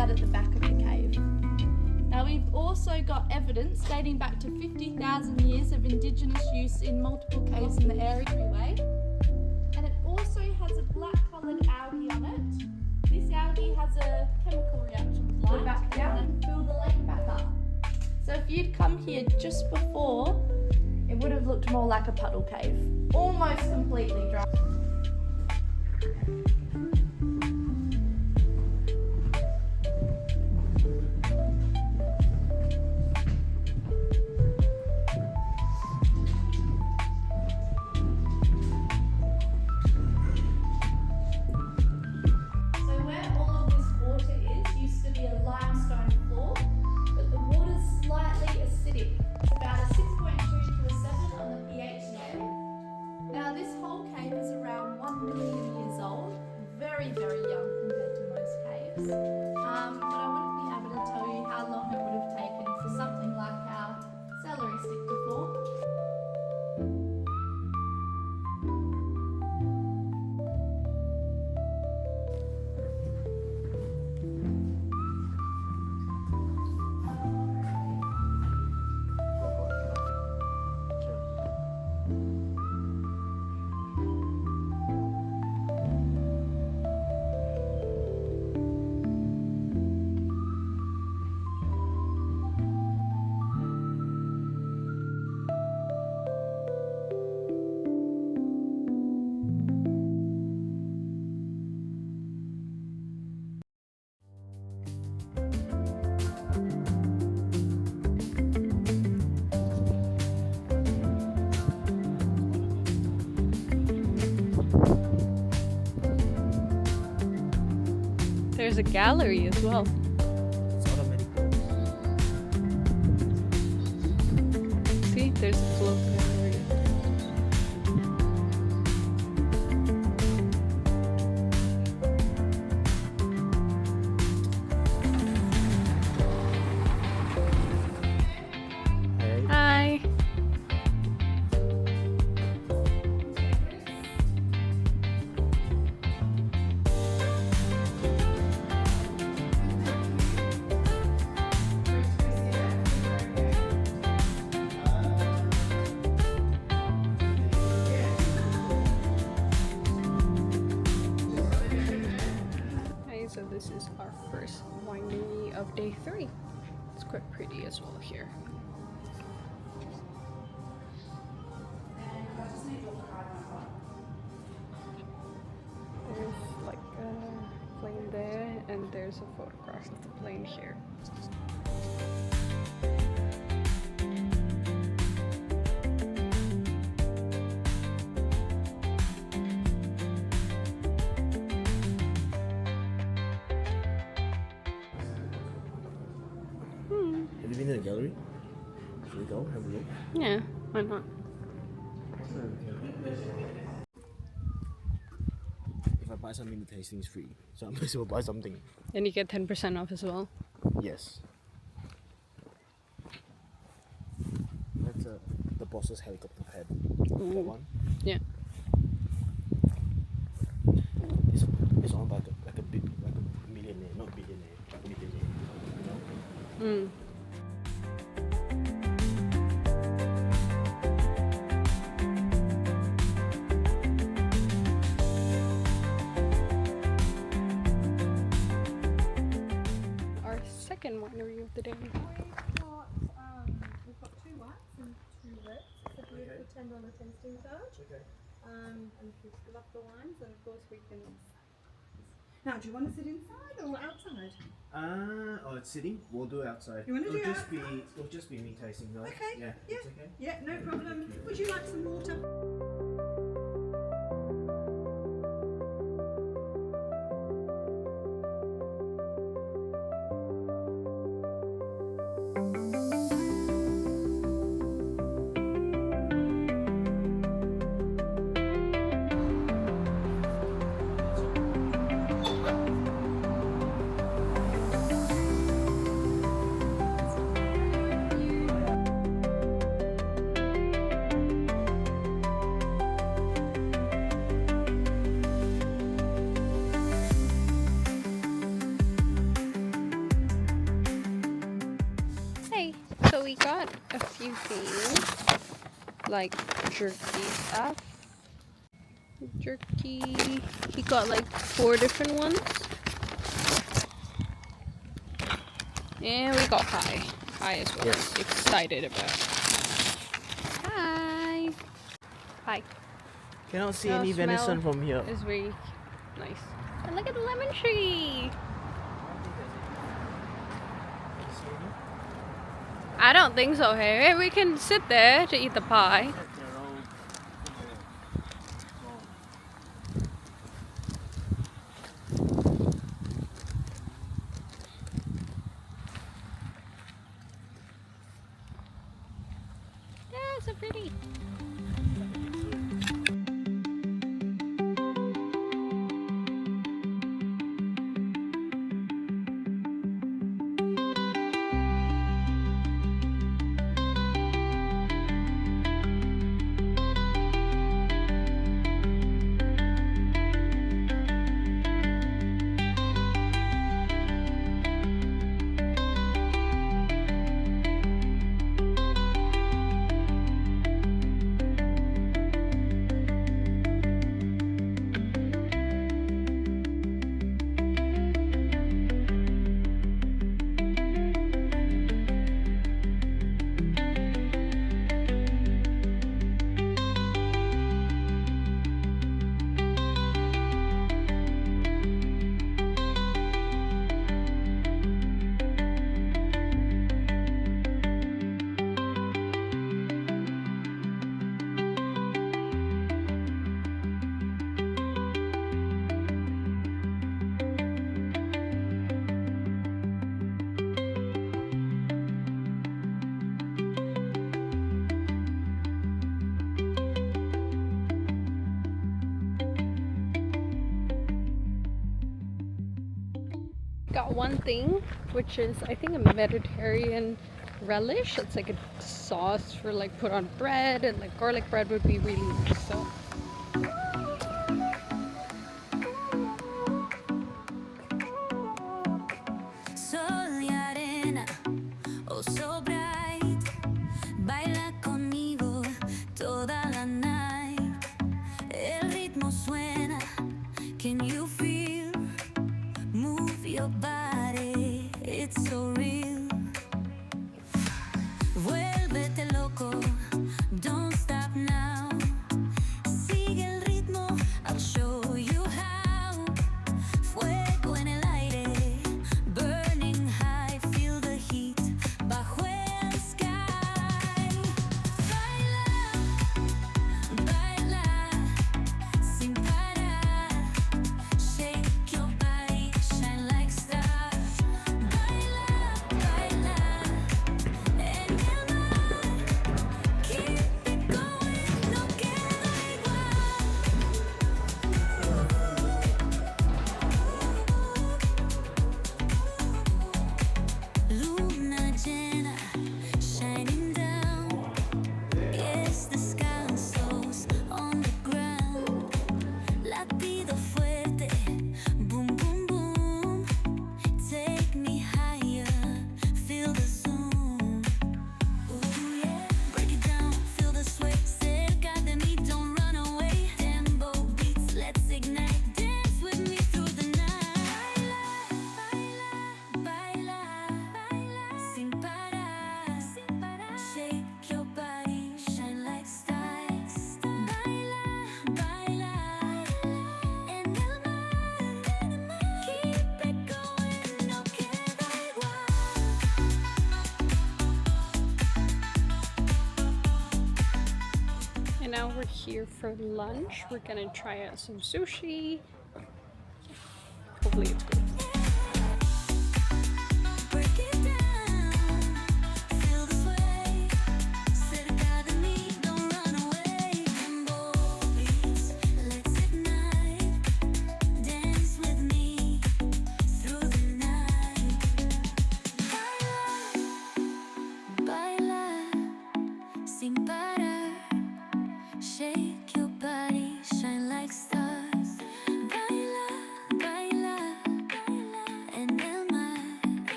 At the back of the cave. Now we've also got evidence dating back to 50,000 years of indigenous use in multiple caves in the area. And it also has a black coloured algae on it. This algae has a chemical reaction with light back down and fill the lake back up. So if you'd come here just before, it would have looked more like a puddle cave. Almost completely dry. Very young compared to most caves, but I wouldn't be able to tell you how long it would have taken for something like our celery stick to form. There's a gallery as well. See, there's a float gallery. Hi. So this is our first winery of day 3. It's quite pretty as well here. There's like a plane there, and there's a photograph of the plane here. Have you been in the gallery? Should we go have a look? Yeah, why not? If I buy something, the tasting is free. So I might as well buy something. And you get 10% off as well. Yes. That's the boss's helicopter head. Ooh. That one. Yeah. It's owned by like a millionaire, not billionaire, millionaire. You know? Mm. today? We've got 2 whites and 2 reds. It's a beautiful $10 tasting charge. Okay. And if you love the wines, then of course we can. Now, do you want to sit inside or outside? Oh, it's sitting. We'll do outside. You want to do outside? It'll just be me tasting, though. Okay. Yeah. Yeah. It's okay. Yeah, no problem. Would you like some water? So we got a few things like jerky stuff. Jerky. He got like 4 different ones. And we got pie. Pie is what Yes. I'm excited about. Pie. Pie. Cannot see The any smell venison from here. It's very nice. And look at the lemon tree. I don't think so, hey. We can sit there to eat the pie. Yeah, so pretty. Got one thing, which is I think a Mediterranean relish. It's like a sauce for like put on bread, and like garlic bread would be really nice. So Sol y arena, oh so bright, baila conmigo toda la night. El ritmo suena, can you feel? Move your body, it's so real. Vuélvete loco, don't stop now. Sigue el ritmo, I'll show you how. Fuego en el aire, burning high, feel the heat. Bajo And now we're here for lunch. We're gonna try out some sushi. Hopefully it's good. Break it down, feel the sway. Cerca de mí, don't run away. Boys, let's ignite. Dance with me through the night. Baila, baila, sin parar. Shake your body, shine like stars. Baila, baila, baila. En el mar,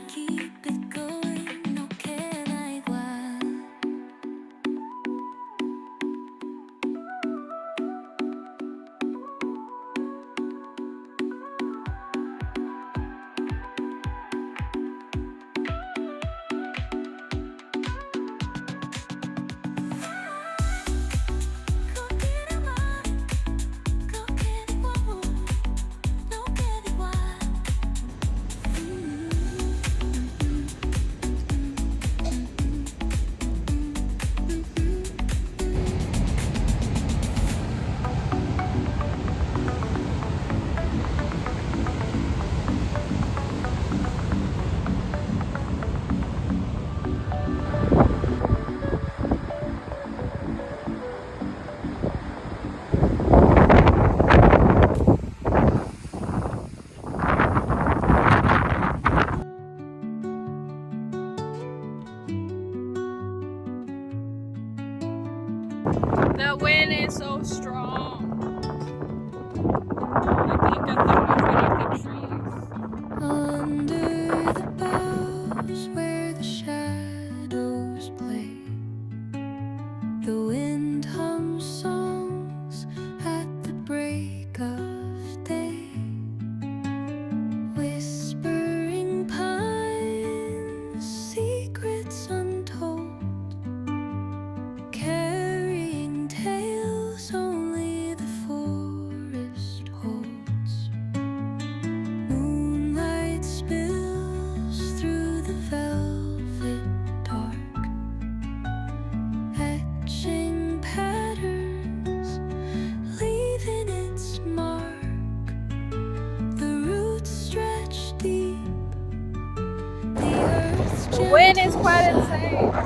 keep it going, no queda igual. No queda igual, no queda igual, no queda igual. The wind is so strong. I think I thought of any of the trees. Under the boughs where the shadows play, the wind hums songs at the break of day. Whispering pines, secrets untold, carrying tales only the forest holds. Moonlight spills through the velvet dark, etching patterns, leaving its mark. The roots stretch deep, the earth's The wind is gentle quite sigh insane.